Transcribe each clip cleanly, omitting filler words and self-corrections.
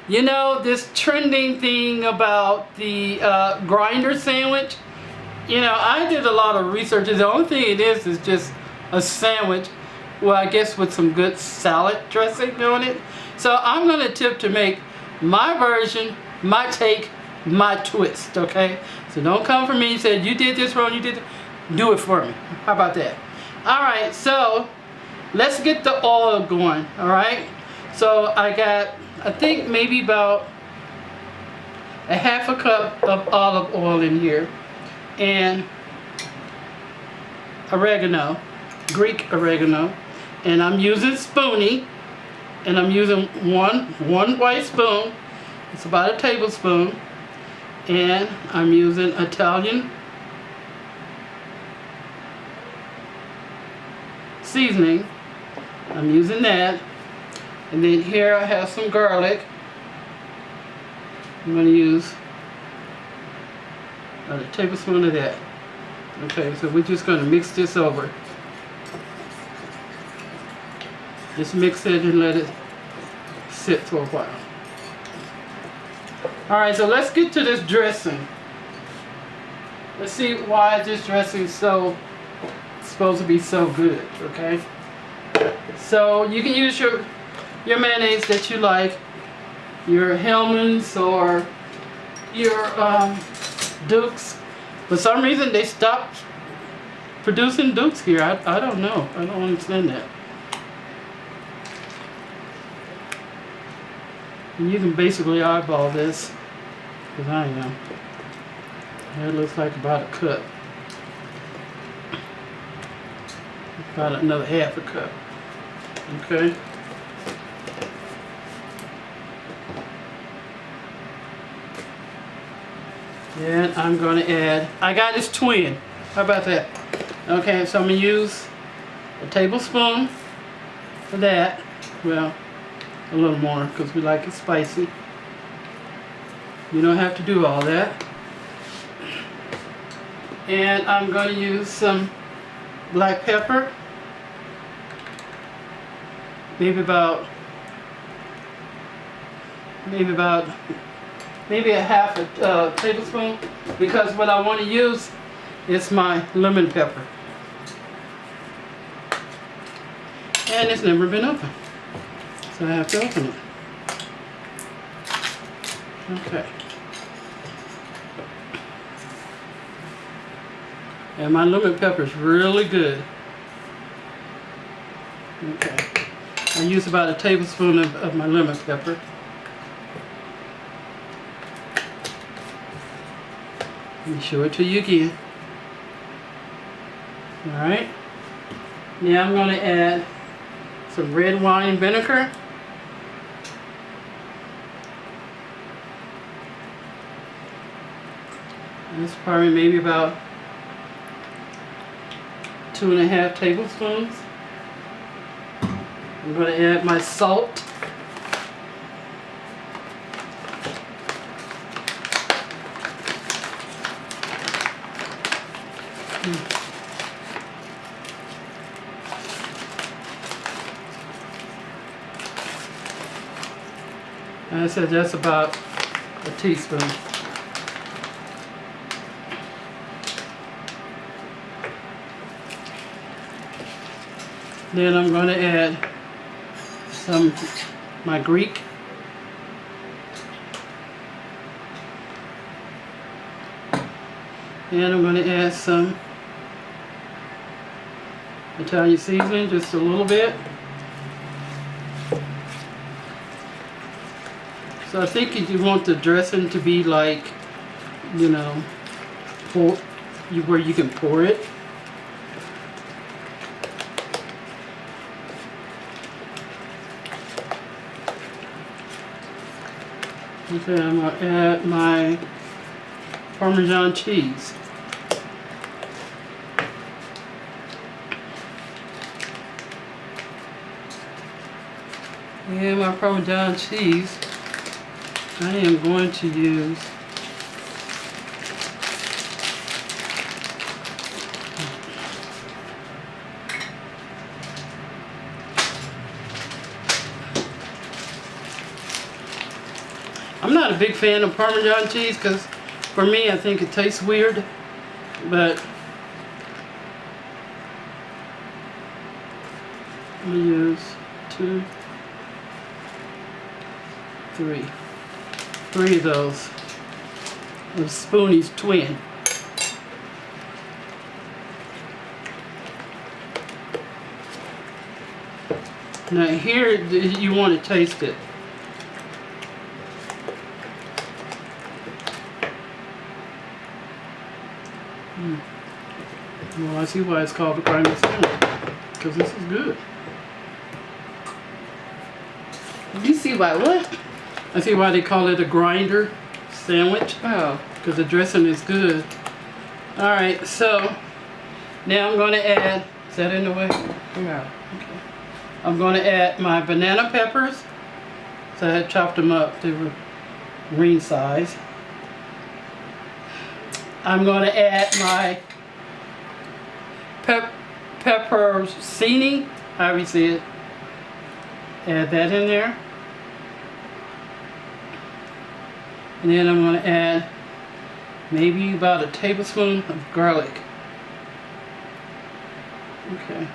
You know, this trending thing about the grinder sandwich, you know, I did a lot of research. The only thing it is just a sandwich, well, I guess with some good salad dressing on it. So I'm going to attempt to make my version, my take, my twist, okay? So don't come for me and say, you did this wrong, you did do it for me. How about that? All right, so let's get the oil going, all right? So I got, I think maybe about a half a cup of olive oil in here, and oregano, Greek oregano, and I'm using spoonie, and I'm using one white spoon. It's about a tablespoon, and I'm using Italian seasoning. I'm using that. And then here I have some garlic. I'm going to use about a tablespoon of that. Okay, so we're just going to mix this over. Just mix it and let it sit for a while. Alright, so let's get to this dressing. Let's see why this dressing is supposed to be so good, okay? So you can use your mayonnaise that you like, your Hellmann's or your Duke's. For some reason they stopped producing Duke's here. I don't know. I don't understand that. And you can basically eyeball this, because I am. That looks like about a cup. About another half a cup. Okay. Then I'm going to add, I got this twin. How about that? Okay, so I'm going to use a tablespoon for that. Well, a little more because we like it spicy. You don't have to do all that. And I'm going to use some black pepper. Maybe a half a tablespoon, because what I want to use is my lemon pepper. And it's never been opened, so I have to open it. Okay. And my lemon pepper is really good. Okay. I use about a tablespoon of my lemon pepper. Let me show it to you again. Alright. Now I'm going to add some red wine vinegar. That's probably maybe about 2.5 tablespoons. I'm going to add my salt. And I said that's about a teaspoon. Then I'm going to add my Greek. And I'm going to add some Italian seasoning, just a little bit. So I think if you want the dressing to be like, you know, where you can pour it. Okay, I'm going to add my Parmesan cheese. And my Parmesan cheese, I am going to use I'm not a big fan of Parmesan cheese because for me I think it tastes weird, but I'm going to use 2, 3. 3 of those. Of Spoonie's twin. Now here you want to taste it. Well, I see why it's called the Carliss sandwich, because this is good. You see why what? I see why they call it a grinder sandwich. Oh. Because the dressing is good. Alright, so now I'm going to add, is that in the way? No. Okay. I'm going to add my banana peppers. So I had chopped them up. They were green size. I'm going to add my pepper seasoning, however you see it. Add that in there. And then I'm going to add maybe about a tablespoon of garlic. Okay.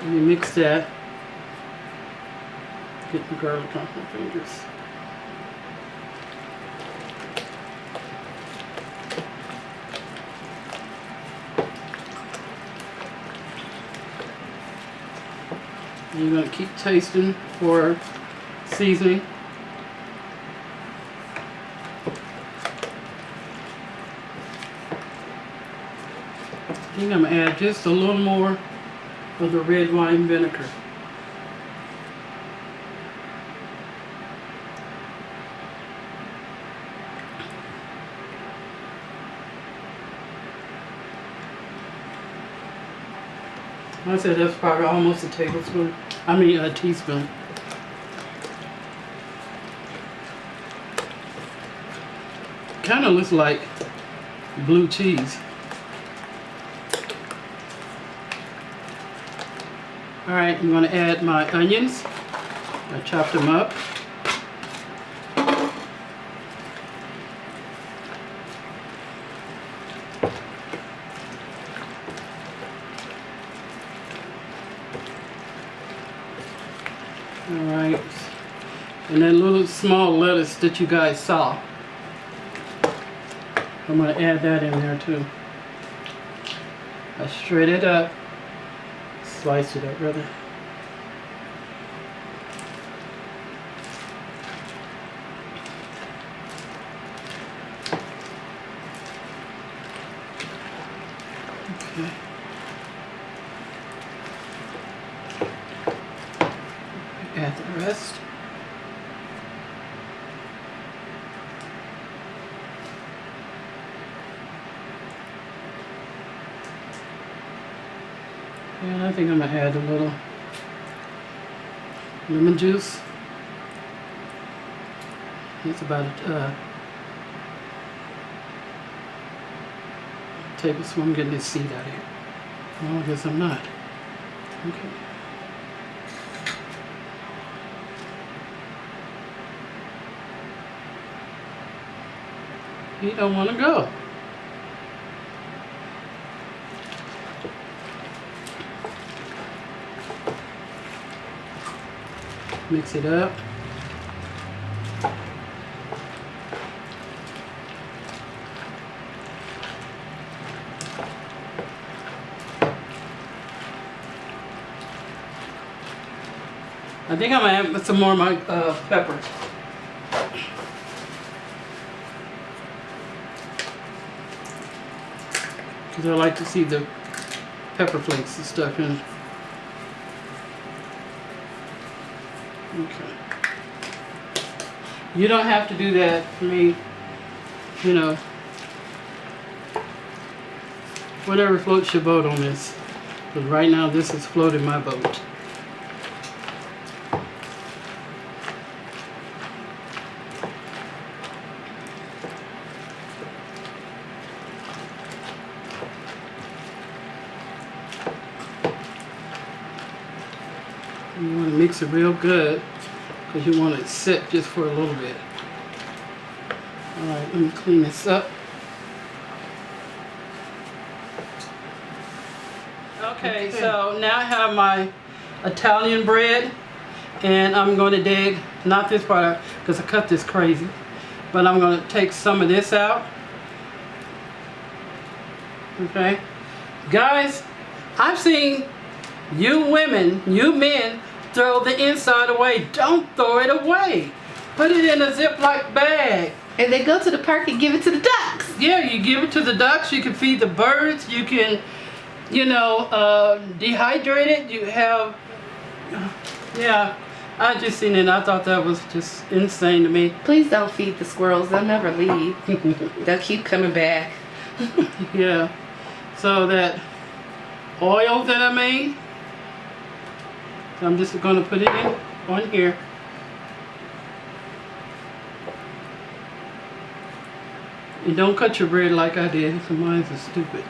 Let me mix that. Get the garlic off my fingers. You're going to keep tasting for seasoning. I think I'm going to add just a little more of the red wine vinegar. I said that's probably almost a tablespoon. I mean a teaspoon. Kind of looks like blue cheese. Alright, I'm going to add my onions. I chopped them up. Alright, and that little small lettuce that you guys saw, I'm going to add that in there too. I shred it up, slice it up rather. Okay. Add the rest. And I think I'm going to add a little lemon juice. It's about a tablespoon. I'm getting this seed out of here. Well, I guess I'm not. Okay. You don't want to go. Mix it up. I think I'm going to add some more of my peppers. Because I like to see the pepper flakes and stuff in. Okay. You don't have to do that for me, you know, whatever floats your boat on this. But right now this is floating my boat. You want to mix it real good because you want it to sit just for a little bit. Alright, let me clean this up. Okay, so now I have my Italian bread, and I'm going to dig, not this part out because I cut this crazy, but I'm going to take some of this out. Okay, guys, I've seen you women, you men, throw the inside away. Don't throw it away. Put it in a Ziploc bag. And they go to the park and give it to the ducks. Yeah, you give it to the ducks. You can feed the birds. You can, you know, dehydrate it. You have, yeah. I just seen it and I thought that was just insane to me. Please don't feed the squirrels. They'll never leave. They'll keep coming back. Yeah. So that oil that I made, I'm just going to put it in on here. And don't cut your bread like I did. So mine is stupid.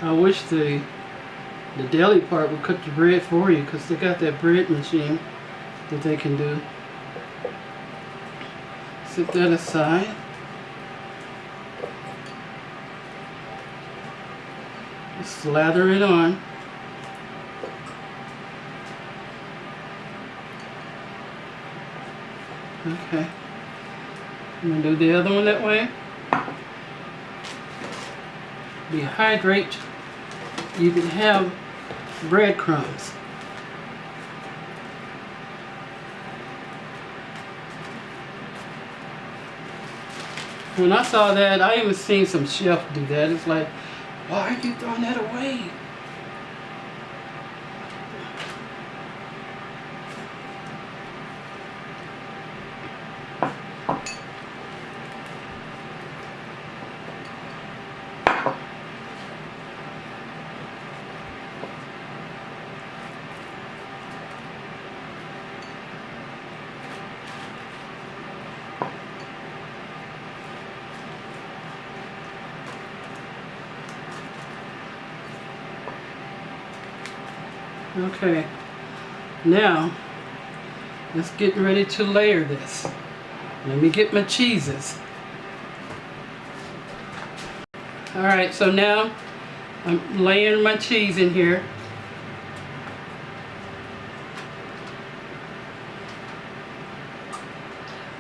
I wish the deli part would cut your bread for you, because they got that bread machine that they can do. Set that aside. Just slather it on. Okay. I'm going to do the other one that way. Dehydrate. You can have breadcrumbs. When I saw that, I even seen some chefs do that. It's like, why are you throwing that away? Okay, now let's get ready to layer this. Let me get my cheeses. Alright, so now I'm layering my cheese in here.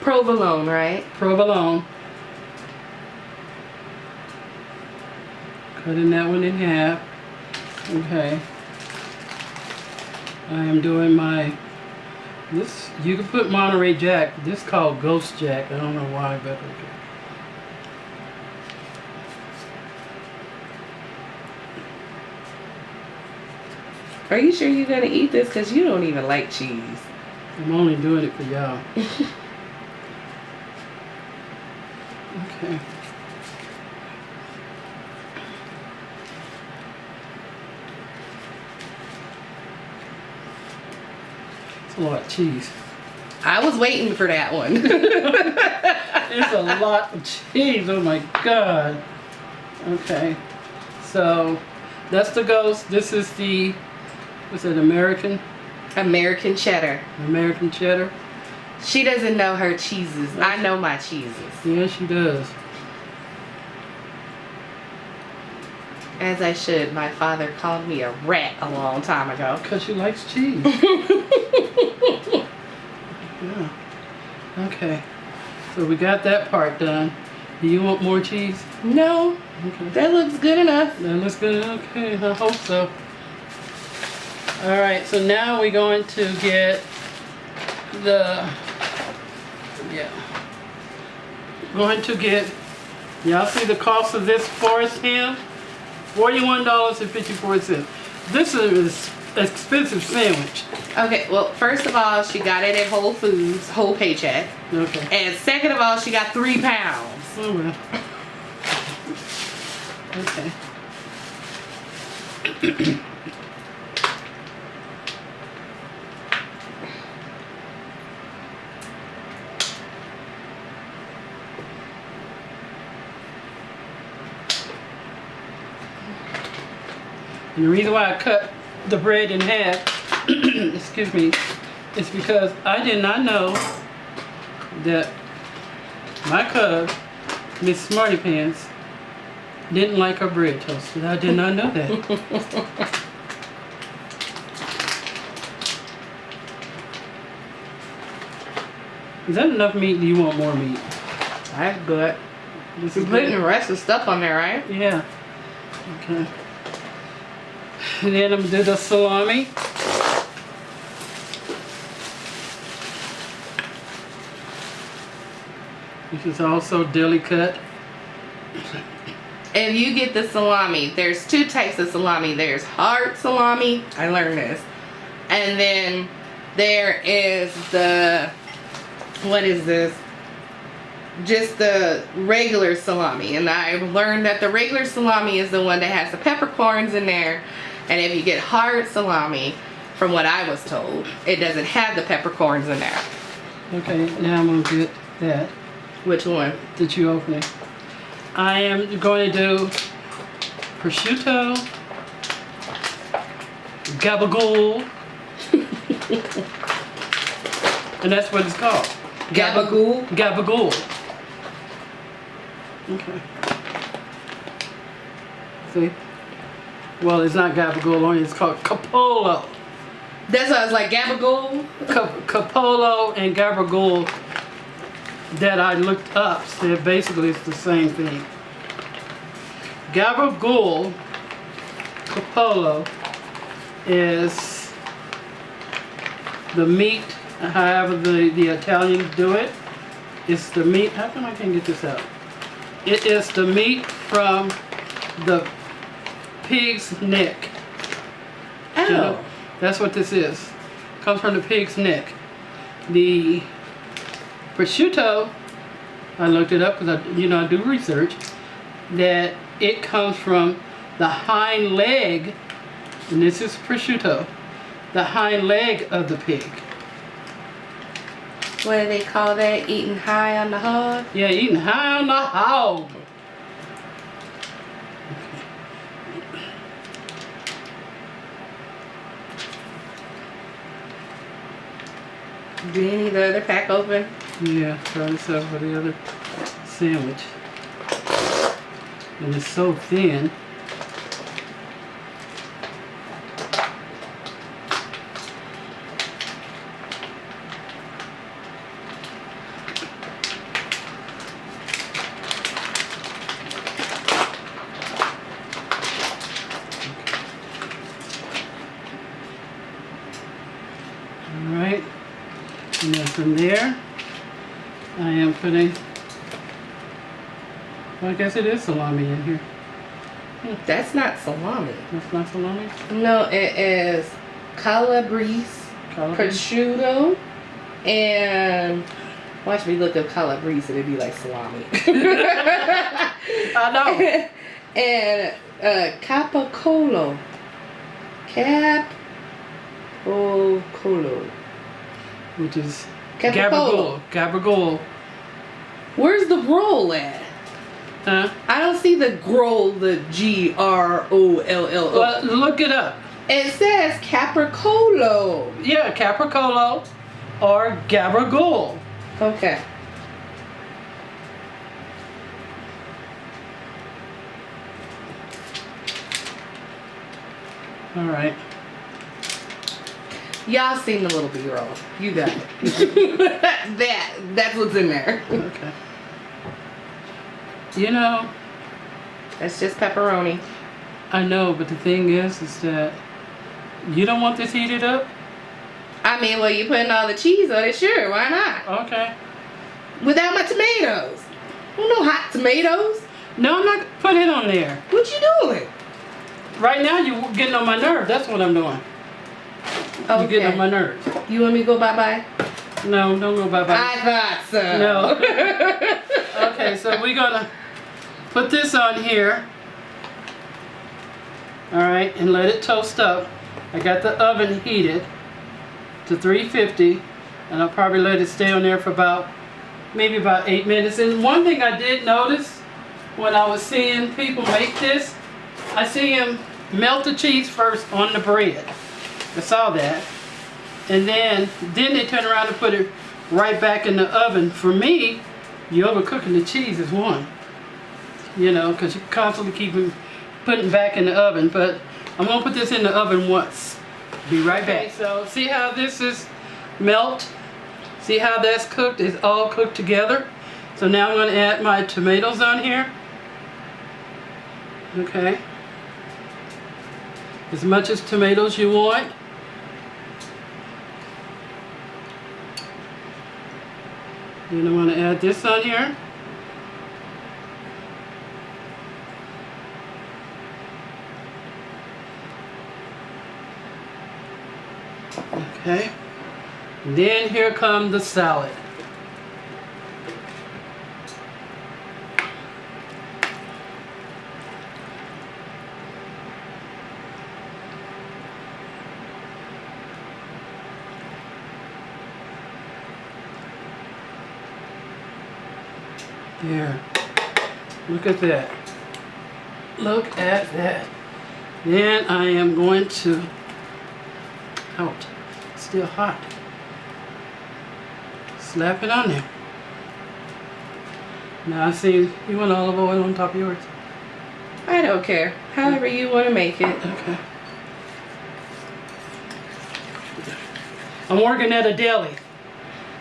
Provolone, right? Provolone. Cutting that one in half. Okay. I am doing my, this, you can put Monterey Jack. This is called Ghost Jack. I don't know why, but okay. Are you sure you're gonna eat this? Because you don't even like cheese. I'm only doing it for y'all. Okay. It's a lot of cheese. I was waiting for that one. It's a lot of cheese. Oh my God. Okay. So that's the Ghost. This is the, what's it, American? American cheddar. American cheddar. She doesn't know her cheeses. I know my cheeses. Yeah, she does. As I should. My father called me a rat a long time ago. Because she likes cheese. Yeah. Okay. So we got that part done. Do you want more cheese? No. Okay. That looks good enough. That looks good. Okay, I hope so. Alright, so now we're going to get the, going to get, y'all see the cost of this forest ham? $41.54. This is an expensive sandwich. Okay, well, first of all, she got it at Whole Foods, whole paycheck. Okay. And second of all, she got 3 pounds. Oh well. Okay. And the reason why I cut the bread in half, excuse me, is because I did not know that my cub, Miss Smarty Pants, didn't like her bread toasted. I did not know that. Is that enough meat? Do you want more meat? That's good. This You're is putting good? the rest of the stuff on there, right? Yeah. Okay. And then I'm gonna do the salami. Which is also deli cut. If you get the salami, there's two types of salami. There's hard salami. I learned this. And then there is the, what is this? Just the regular salami. And I've learned that the regular salami is the one that has the peppercorns in there. And if you get hard salami, from what I was told, it doesn't have the peppercorns in there. Okay, now I'm gonna get that. Which one? That you opening. I am going to do prosciutto, gabagool, and that's what it's called. Gabagool? Gabagool. Okay. See? Well, it's not gabagool only, it's called capolo. That's why I was like, gabagool? Capolo and gabagool that I looked up said basically it's the same thing. Gabagool, capolo, is the meat, however the Italians do it. It's the meat, how come I can't get this out? It is the meat from the pig's neck. Oh. You know, that's what this is. Comes from the pig's neck. The prosciutto, I looked it up because I do research, that it comes from the hind leg, and this is prosciutto, the hind leg of the pig. What do they call that? Eating high on the hog? Yeah, eating high on the hog. Do you need the other pack open? Yeah, try this out for the other sandwich. And it's so thin. Alright, and then from there, I am putting, well, I guess it is salami in here. That's not salami. That's not salami? No, it is calabrese, prosciutto, and watch me look up calabrese and it'd be like salami. I know. And capicolo. Capicolo. Which is Capicolo. gabagool. Where's the roll at? Huh? I don't see the groll, the G-R-O-L-L-O. Well, look it up. It says capricolo. Yeah, capricolo or gabagool. Okay. All right. Y'all seen the little B-roll. You got it. That's what's in there. Okay. You know, That's just pepperoni. I know, but the thing is that you don't want this heated up? I mean, well, you putting all the cheese on it, sure, why not? Okay. Without my tomatoes. No hot tomatoes. No, I'm not putting it on there. What you doing? Right now, you're getting on my nerves. That's what I'm doing. You're getting on my nerves. You want me to go bye-bye? No, don't go bye-bye. I thought so. No. Okay, so we're gonna put this on here. All right, and let it toast up. I got the oven heated to 350, and I'll probably let it stay on there for maybe about 8 minutes. And one thing I did notice when I was seeing people make this, I see them melt the cheese first on the bread. I saw that. And then they turn around and put it right back in the oven. For me, you overcooking the cheese is one. You know, because you constantly keep putting back in the oven. But I'm going to put this in the oven once. Be right back. Okay, so see how this is melt? See how that's cooked? It's all cooked together. So now I'm going to add my tomatoes on here. Okay. As much as tomatoes you want. Then I want to add this on here. Okay. Then here comes the salad. There. Look at that. Look at that. Then I am going to, ouch, still hot. Slap it on there. Now I see you want olive oil on top of yours. I don't care. However you want to make it. Okay. I'm working at a deli,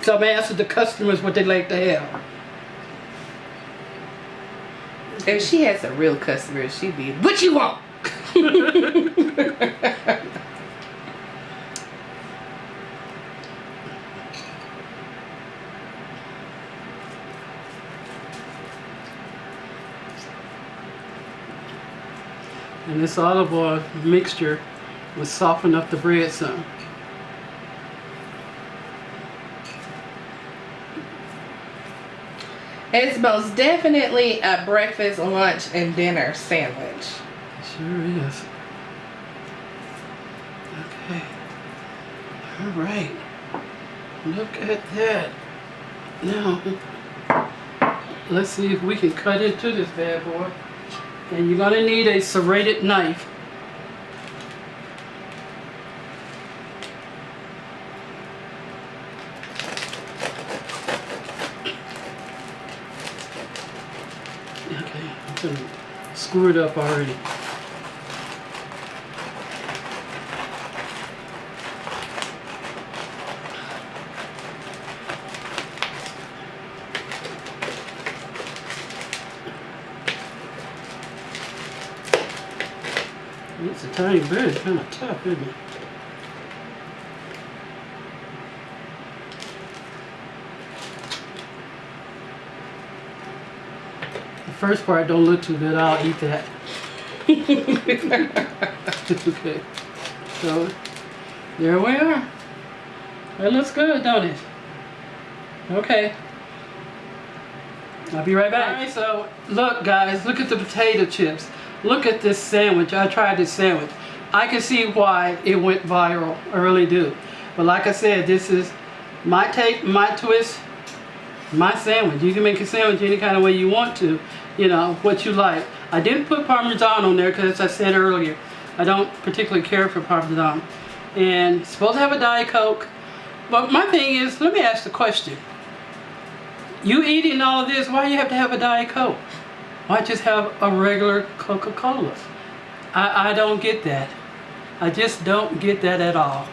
so I'm asking the customers what they like to have. If she had some real customers, she'd be, what you want? And this olive oil mixture will soften up the bread some. It's most definitely a breakfast, lunch, and dinner sandwich. It sure is. Okay. All right. Look at that. Now, let's see if we can cut into this bad boy. And you're gonna need a serrated knife. Okay, I'm gonna screw it up already. It's a tiny bit, it's kind of tough, isn't it? The first part don't look too good, I'll eat that. Okay, so there we are. It looks good, don't it? Okay. I'll be right back. Alright, so look guys, look at the potato chips. Look at this sandwich. I tried this sandwich. I can see why it went viral. I really do. But like I said, this is my take, my twist, my sandwich. You can make a sandwich any kind of way you want to, you know, what you like. I didn't put Parmesan on there because, as I said earlier, I don't particularly care for Parmesan. And it's supposed to have a Diet Coke. But my thing is, let me ask the question. You eating all of this, why do you have to have a Diet Coke? Why just have a regular Coca-Cola? I don't get that. I just don't get that at all.